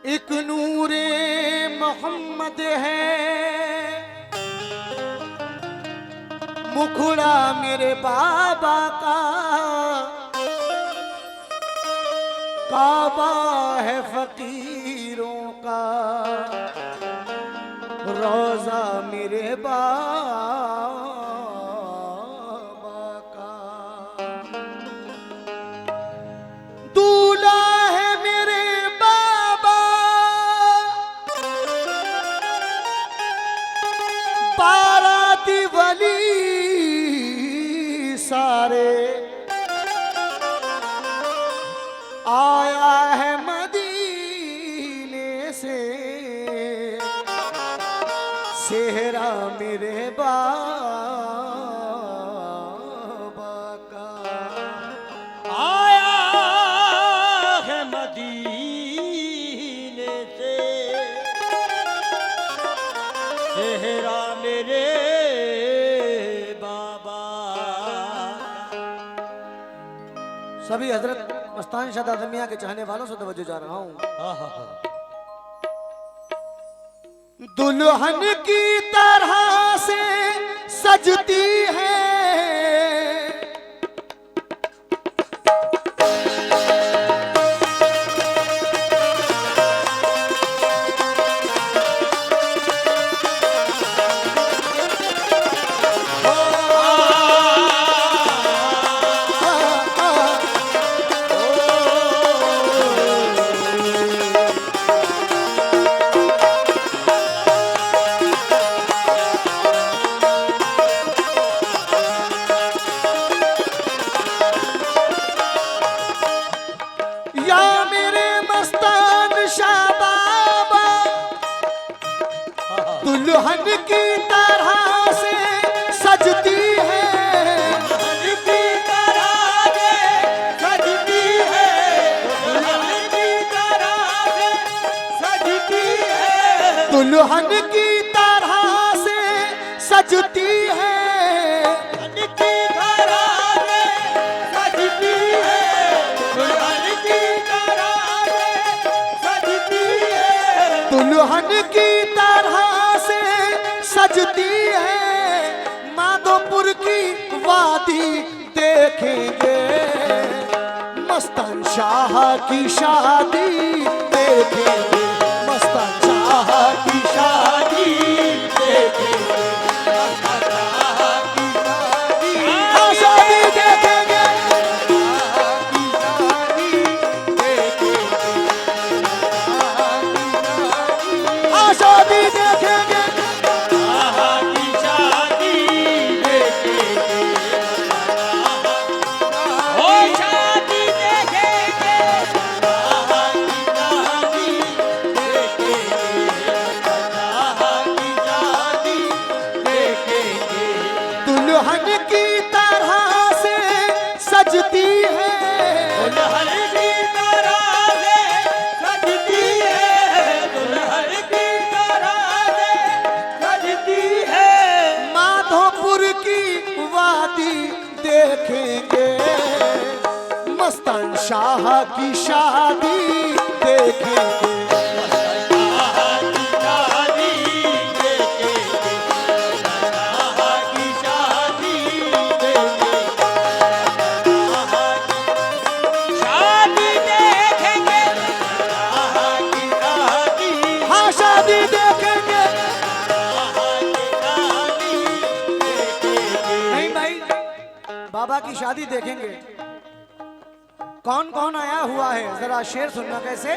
एक नूरे मोहम्मद है, मुखड़ा मेरे बाबा का, काबा है फकीरों का, रोजा मेरे बाबा का, दूल्हा है मेरे बाबा, बाराती वली सारे, आया है मदीने से, सेहरा मेरे बाबा का, आया है मदीने से, सेहरा मेरे बाबा। सभी हजरत मस्तान शाह दादा मियां के चाहने वालों से तवज्जो जा रहा हूँ। दुल्हन की तरह से सजती है, या मेरे मस्तान शाह बाबा, दुल्हन की तरह से सजती है, दुल्हन की तरह से सजती है, दुल्हन की तरह से सजती है, दुल्हन की तरह से सजती है, दुल्हन की तरह से सजती है, दुल्हन की तरह से सजती है, दुल्हन की तरह से सजती है, माधोपुर की वादी देखेंगे, मस्तान शाह की शादी देखेंगे, मस्तान शाह की शादी देखेंगे, हाँ, शादी देखेंगे, हाँ, शादी देखेंगे, की शादी देखेंगे, ओ शादी देखेंगे, दुल्हन की तरह से सजती है, दुल्हन की तरह से सजती है, दुल्हन की तरह से सजती है, माधोपुर की वादी देखेंगे, मस्तान शाह की शादी देखेंगे, हाँ, शादी देखेंगे। नहीं भाई, बाबा की शादी देखेंगे। कौन कौन आया हुआ है, जरा शेर सुनना कैसे।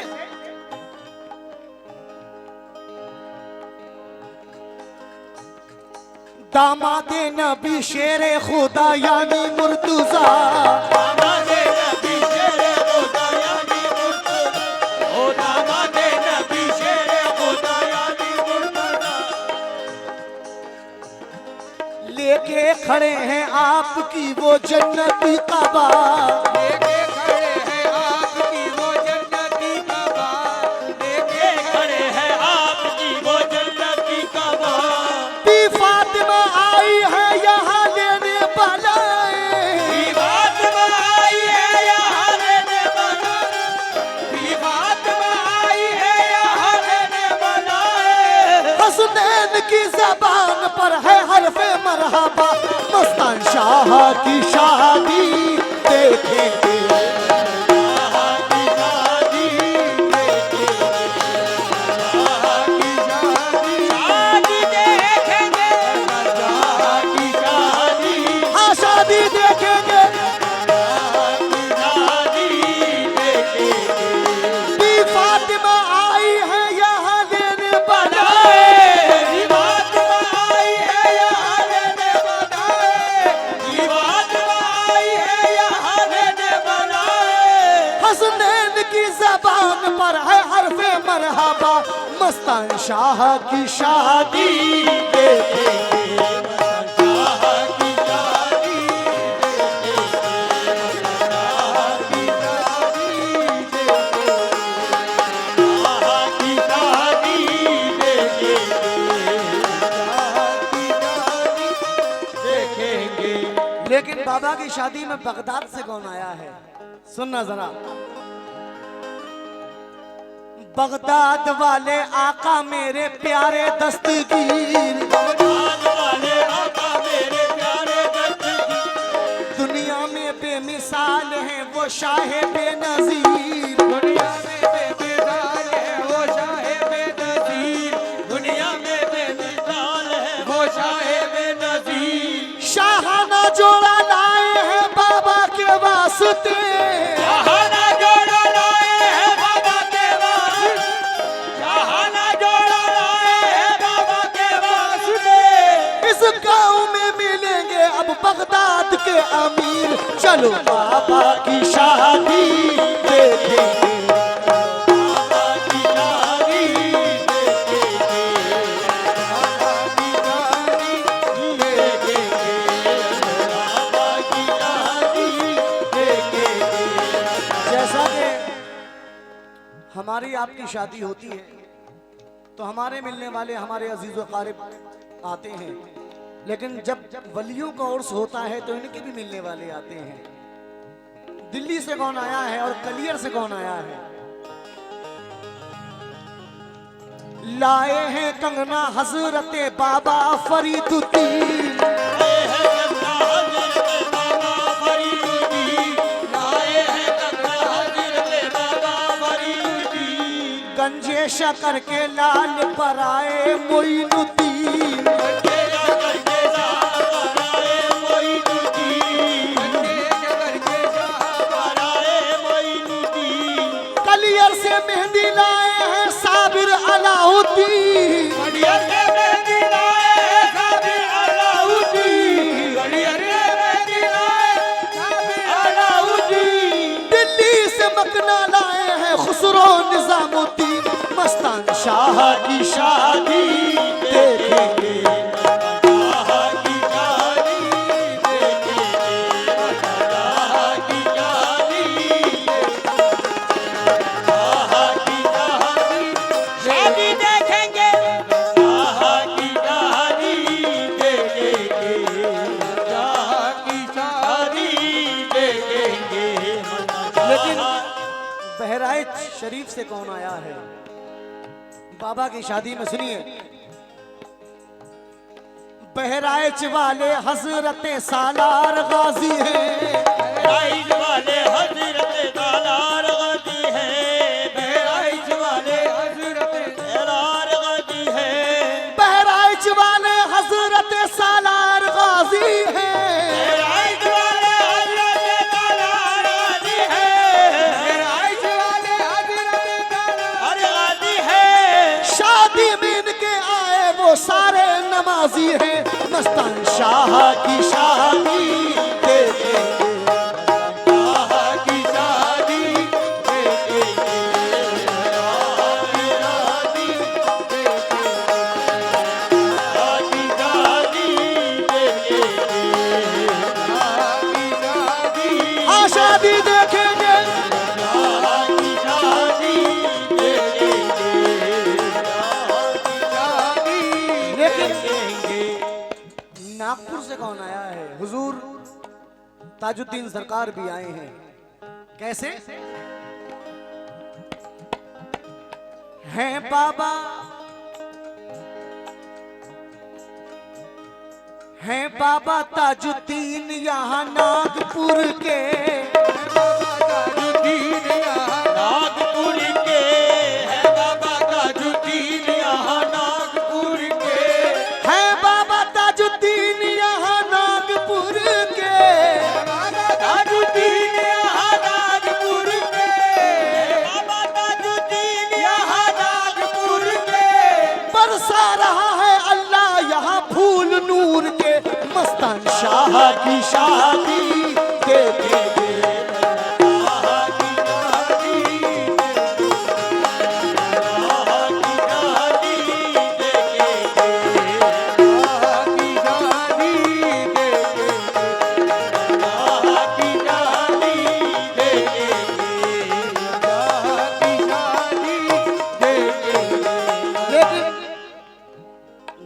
दामादे नबी शेरे खुदा यानी मुर्तुजा, लेके खड़े हैं आपकी वो जन्नती काबा, लेके खड़े हैं आपकी वो जन्नती काबा, लेके खड़े हैं आपकी वो जन्नती काबा, बी फातिमा आई है यहाँ लेने बलाए, बी फातिमा आई है यहाँ लेने बलाए, बी फातिमा आई है यहाँ हसनैन की जबान पर है हरफे मरहबा, मस्तान शाह की शादी देखेंगे। हाँ शादी देखेंगे, बी फातिमा आई है यहाँ लेने हसनैन की जबान पर है हरफे मरहबा, मस्तान शाह की शादी देखेंगे। लेकिन बाबा की शादी में बगदाद से कौन आया है? सुनना जरा। बगदाद वाले आका मेरे प्यारे दस्तगीर, दुनिया में बेमिसाल है वो शाहे बेनजीर, दुनिया में बेमिसाल है वो शाहे बेनजीर, दुनिया में बेमिसाल है वो शाहे बेनजीर। शाहाना जोड़ा लाए हैं बाबा के वास्ते, शाहाना जोड़ा लाए हैं बाबा के वास्ते, शाहाना जोड़ा लाए हैं बाबा के वास्ते। इस गांव में मिलेंगे अब बगदाद के अमीर, चलो बाबा की शादी देखेंगे। जैसा कि हमारी आपकी शादी होती है तो हमारे मिलने वाले हमारे अजीज व क़ारिब आते हैं, लेकिन जब वलियों का उर्स होता है तो इनके भी मिलने वाले आते हैं। दिल्ली से कौन आया है और कलियर से कौन आया है? लाए हैं कंगना हजरत बाबा फरीदुद्दीन, गंजे शकर के लाल पर आए मोइनुद्दीन, कलियर से मेहंदी लाए हैं साबिर अलाउद्दीन, दिल्ली से मकना लाए हैं खुसरो निजामुद्दीन, मस्तान शाह की शादी देखेंगे। लेकिन बहराइच शरीफ से कौन आया है बाबा की शादी में? सुनिए, बहराइच वाले हजरत सालार गाजी हैं, बहराइच वाले हजरत सालार गाजी हैं, बहराइच वाले हजरत सालार गाजी हैं, बहराइच वाले हजरत सालार गाजी हैं, बहराइच वाले हजरत सालार गाजी हैं, बहराइच वाले हजरत सालार गाजी हैं। शादी में इनके आए वो सारे नमाजी हैं, मस्तान शाह की शादी देखेंगे। हाँ शादी देखेंगे, नागपुर से कौन आया है? हुजूर ताजुद्दीन सरकार भी आए हैं। कैसे हैं बाबा हैं बाबा ताजुद्दीन यहाँ नागपुर के, बाबा ताजुद्दीन यहाँ नागपुर के, है बाबा ताजुद्दीन यहाँ नागपुर के, हैं बाबा ताजुद्दीन यहाँ नागपुर के, बाबा ताजुद्दीन यहाँ नागपुर के, बाबा ताजुद्दीन यहाँ नागपुर के, बरसा रहा है अल्लाह यहाँ फूल नूर के, मस्तान शाह की शादी देखेंगे,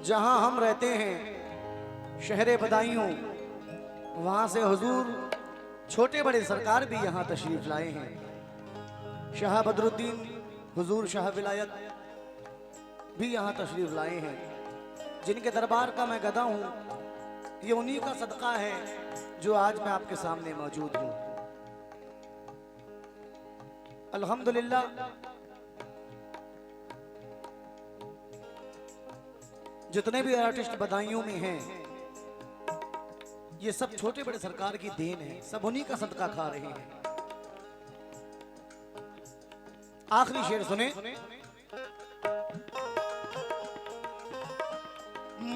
जहां हम रहते हैं शहरे बदायूं, वहां से हुजूर छोटे बड़े सरकार भी यहां तशरीफ लाए हैं। शाह बदरुद्दीन हुजूर शाह विलायत भी यहां तशरीफ लाए हैं, जिनके दरबार का मैं गदा हूं। ये उन्हीं का सदका है जो आज मैं आपके सामने मौजूद हूं। अल्हम्दुलिल्लाह, जितने भी आर्टिस्ट बदायूं में हैं, ये सब छोटे बड़े सरकार की देन है, सब उन्हीं का सदका खा रहे हैं। आखिरी शेर सुने।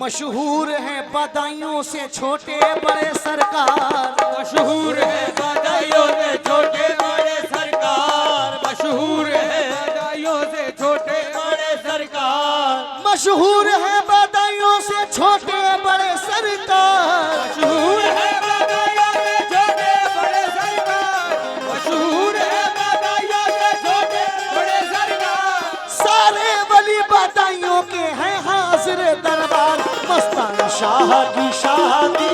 मशहूर है बदायूं से छोटे बड़े सरकार, मशहूर है बदायूं से छोटे बड़े सरकार, मशहूर है बदायूं से छोटे बड़े सरकार, मशहूर है बदायूं से छोटे बड़े सरकार, मशहूर है बदायूं से छोटे बड़े सरकार, मशहूर है बदायूं से छोटे बड़े सरकार, सारे वली बदायूं के हैं हाजिर दरबार, मस्तान शाह की शादी